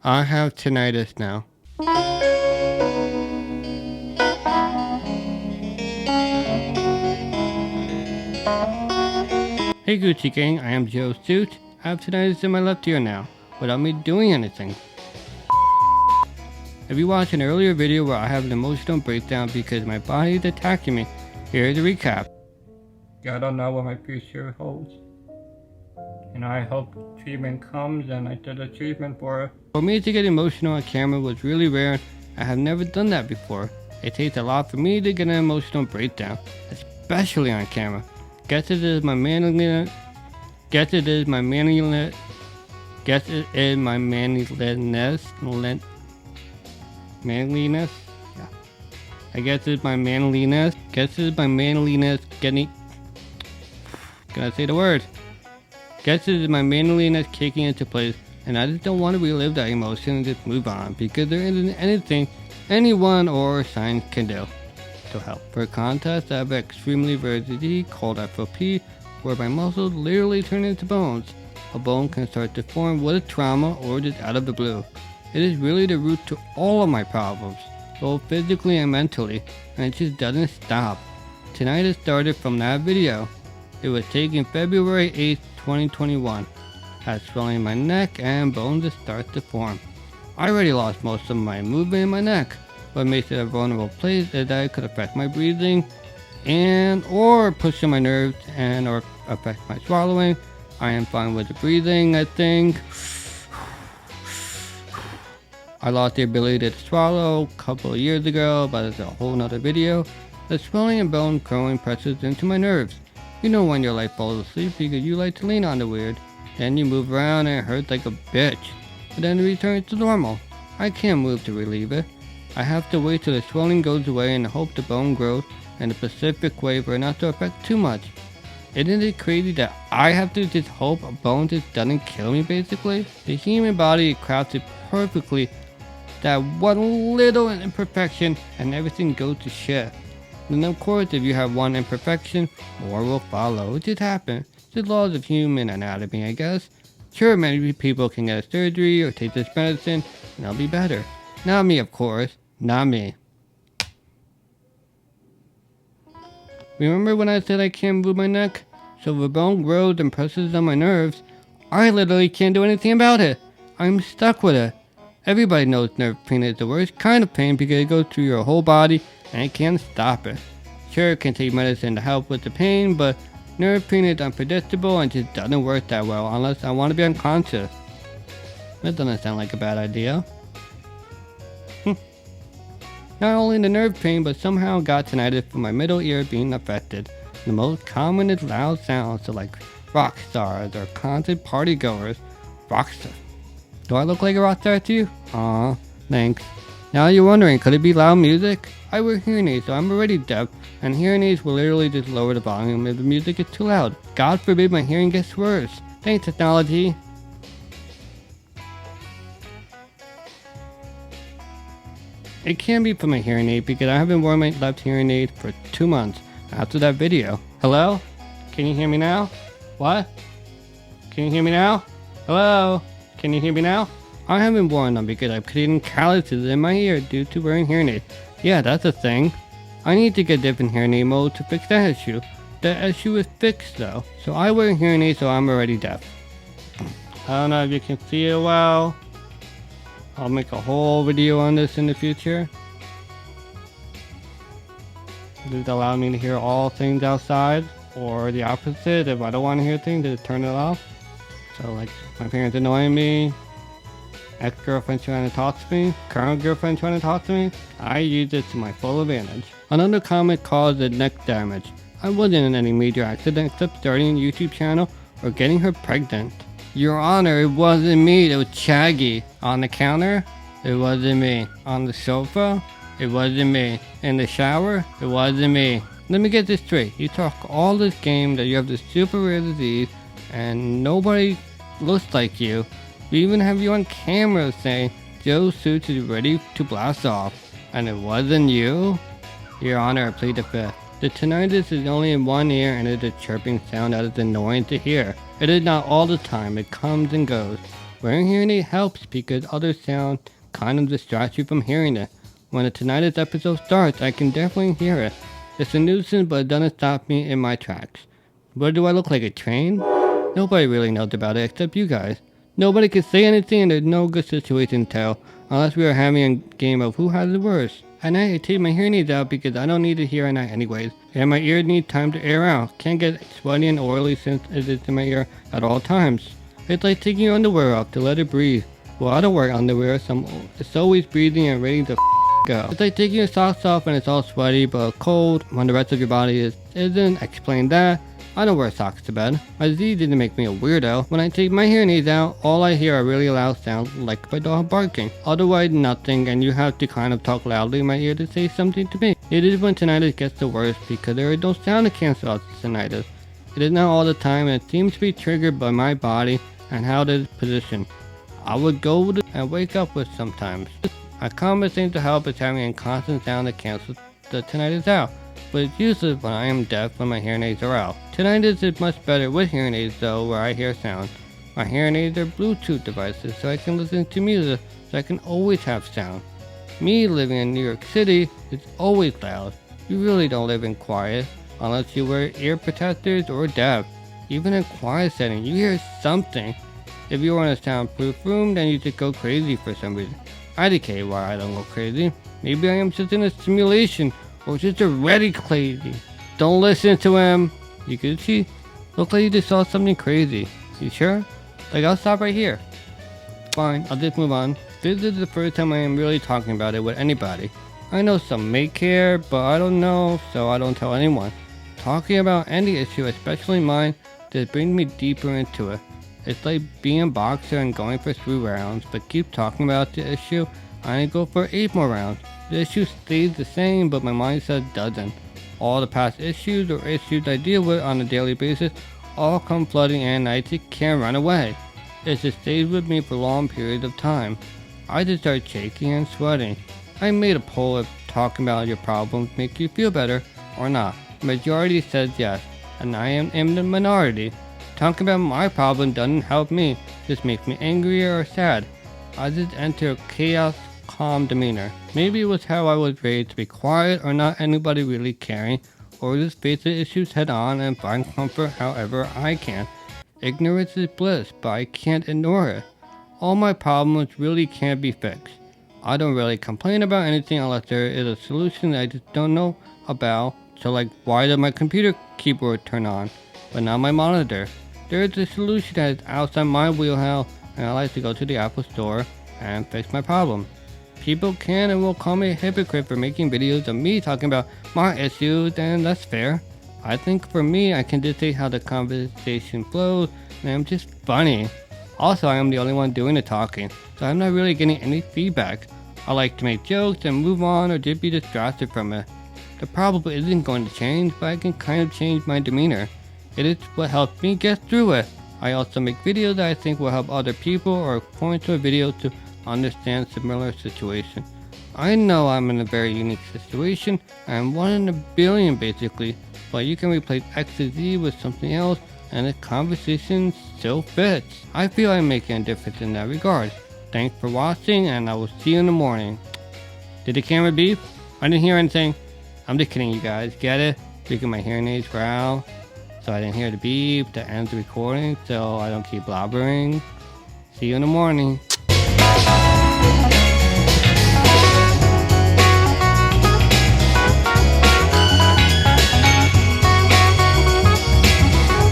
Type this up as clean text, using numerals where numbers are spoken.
I have tinnitus now. Hey Gucci gang, I am Joe Sooch. I have tinnitus in my left ear now, without me doing anything. If you watched an earlier video where I have an emotional breakdown because my body is attacking me, here's a recap. I don't know what my future holds, and I hope treatment comes and I did a treatment for it. For me to get emotional on camera was really rare. I have never done that before. It takes a lot for me to get an emotional breakdown, especially on camera. Guess it is my manliness. Guess it is my manliness. Guess it is my manliness. Manliness? Yeah. I guess it's my manliness. Guess it's my manliness getting... Can I say the word? Guess it is my manliness kicking into place, and I just don't want to relive that emotion and just move on, because there isn't anything anyone or science can do to help. For context, I have extremely rare disease called FOP, where my muscles literally turn into bones. A bone can start to form with a trauma or just out of the blue. It is really the root to all of my problems, both physically and mentally, and it just doesn't stop. Tinnitus started from that video. It was taken February 8th, 2021. Had swelling in my neck and bones that start to form. I already lost most of my movement in my neck. What makes it a vulnerable place is that it could affect my breathing and or push on my nerves and or affect my swallowing. I am fine with the breathing, I think. I lost the ability to swallow a couple of years ago, but it's a whole nother video. The swelling and bone growing presses into my nerves. You know when your life falls asleep because you like to lean on the weird. Then you move around and it hurts like a bitch. But then it returns to normal. I can't move to relieve it. I have to wait till the swelling goes away and hope the bone grows in a specific way for it not to affect too much. Isn't it crazy that I have to just hope a bone just doesn't kill me basically? The human body is crafted perfectly. That one little imperfection and everything goes to shit. Then of course if you have one imperfection, more will follow. It just happens. The laws of human anatomy, I guess. Sure, many people can get a surgery or take this medicine and they'll be better. Not me, of course. Not me. Remember when I said I can't move my neck? So if a bone grows and presses on my nerves, I literally can't do anything about it. I'm stuck with it. Everybody knows nerve pain is the worst kind of pain because it goes through your whole body and it can't stop it. Sure, it can take medicine to help with the pain, but nerve pain is unpredictable and just doesn't work that well unless I want to be unconscious. That doesn't sound like a bad idea. Not only the nerve pain, but somehow got tinnitus from my middle ear being affected. The most common is loud sounds, so like rock stars or constant party goers. Rockstar. Do I look like a rock star to you? Aw, thanks. Now you're wondering, could it be loud music? I wear hearing aids, so I'm already deaf, and hearing aids will literally just lower the volume if the music is too loud. God forbid my hearing gets worse. Thanks, technology. It can be from my hearing aid because I haven't worn my left hearing aid for 2 months after that video. Hello? Can you hear me now? What? Can you hear me now? Hello? Can you hear me now? I haven't worn them because I'm creating calluses in my ear due to wearing hearing aids. Yeah, that's a thing. I need to get different hearing aid mode to fix that issue. The issue is fixed though. So I wear hearing aids so I'm already deaf. I don't know if you can see it well. I'll make a whole video on this in the future. Does it allow me to hear all things outside? Or the opposite, if I don't want to hear things, just turn it off. So like my parents annoying me, ex-girlfriend trying to talk to me, current girlfriend trying to talk to me, I use it to my full advantage. Another comment caused the neck damage. I wasn't in any major accident except starting a YouTube channel or getting her pregnant. Your Honor, it wasn't me, it was Shaggy. On the counter, it wasn't me. On the sofa, it wasn't me. In the shower, it wasn't me. Let me get this straight. You talk all this game that you have this super rare disease and nobody looks like you. We even have you on camera saying Joe Sooch is ready to blast off. And it wasn't you? Your Honor, I plead the fifth. The tinnitus is only in one ear and it is a chirping sound that is annoying to hear. It is not all the time, it comes and goes. Wearing hearing aid helps because other sound kind of distracts you from hearing it. When the tinnitus episode starts, I can definitely hear it. It's a nuisance, but it doesn't stop me in my tracks. What do I look like, a train? Nobody really knows about it except you guys. Nobody can say anything and there's no good situation to tell, unless we are having a game of who has it worse. At night I take my hearing aids out because I don't need to hear at night anyways, and my ears need time to air out. Can't get sweaty and oily since it is in my ear at all times. It's like taking your underwear off to let it breathe. Well, I don't wear underwear, so it's always breathing and ready to go. It's like taking your socks off and it's all sweaty but cold when the rest of your body isn't. Explain that. I don't wear socks to bed. My disease didn't make me a weirdo. When I take my hearing aids out, all I hear are really loud sounds like my dog barking. Otherwise nothing, and you have to kind of talk loudly in my ear to say something to me. It is when tinnitus gets the worst because there is no sound to cancel out the tinnitus. It is not all the time and it seems to be triggered by my body and how it is positioned. I would go and wake up with sometimes. A common thing to help is having a constant sound that cancels the tinnitus out, but it's useless when I am deaf when my hearing aids are out. Tinnitus is much better with hearing aids though, where I hear sound. My hearing aids are Bluetooth devices so I can listen to music, so I can always have sound. Me living in New York City, it's always loud. You really don't live in quiet, unless you wear ear protectors or deaf. Even in quiet setting, you hear something. If you are in a soundproof room, then you just go crazy for some reason. I decay why I don't go crazy. Maybe I am just in a simulation, or just already crazy. Don't listen to him. You can see, look like you just saw something crazy. You sure? Like, I'll stop right here. Fine, I'll just move on. This is the first time I am really talking about it with anybody. I know some may care, but I don't know, so I don't tell anyone. Talking about any issue, especially mine, just brings me deeper into it. It's like being a boxer and going for 3 rounds, but keep talking about the issue, I go for 8 more rounds. The issue stays the same, but my mindset doesn't. All the past issues or issues I deal with on a daily basis all come flooding in and I just can't run away. It just stays with me for long periods of time. I just start shaking and sweating. I made a poll if talking about your problems make you feel better or not. The majority says yes, and I am in the minority. Talking about my problem doesn't help me, just makes me angrier or sad. I just enter a chaos calm demeanor. Maybe it was how I was raised to be quiet or not anybody really caring, or just face the issues head on and find comfort however I can. Ignorance is bliss, but I can't ignore it. All my problems really can't be fixed. I don't really complain about anything unless there is a solution that I just don't know about. So like, why did my computer keyboard turn on, but not my monitor? There is a solution that is outside my wheelhouse, and I like to go to the Apple store and fix my problem. People can and will call me a hypocrite for making videos of me talking about my issues, and that's fair. I think for me, I can just say how the conversation flows, and I'm just funny. Also, I am the only one doing the talking, so I'm not really getting any feedback. I like to make jokes and move on or just be distracted from it. The problem isn't going to change, but I can kind of change my demeanor. It is what helps me get through it. I also make videos that I think will help other people or point to a video to understand similar situation. I know I'm in a very unique situation. I'm 1 in a billion basically, but you can replace X to Z with something else and the conversation still fits. I feel I'm making a difference in that regard. Thanks for watching and I will see you in the morning. Did the camera beep? I didn't hear anything. I'm just kidding you guys, get it? Because my hearing aids were out, so I didn't hear the beep that ends the recording, so I don't keep blabbering. See you in the morning.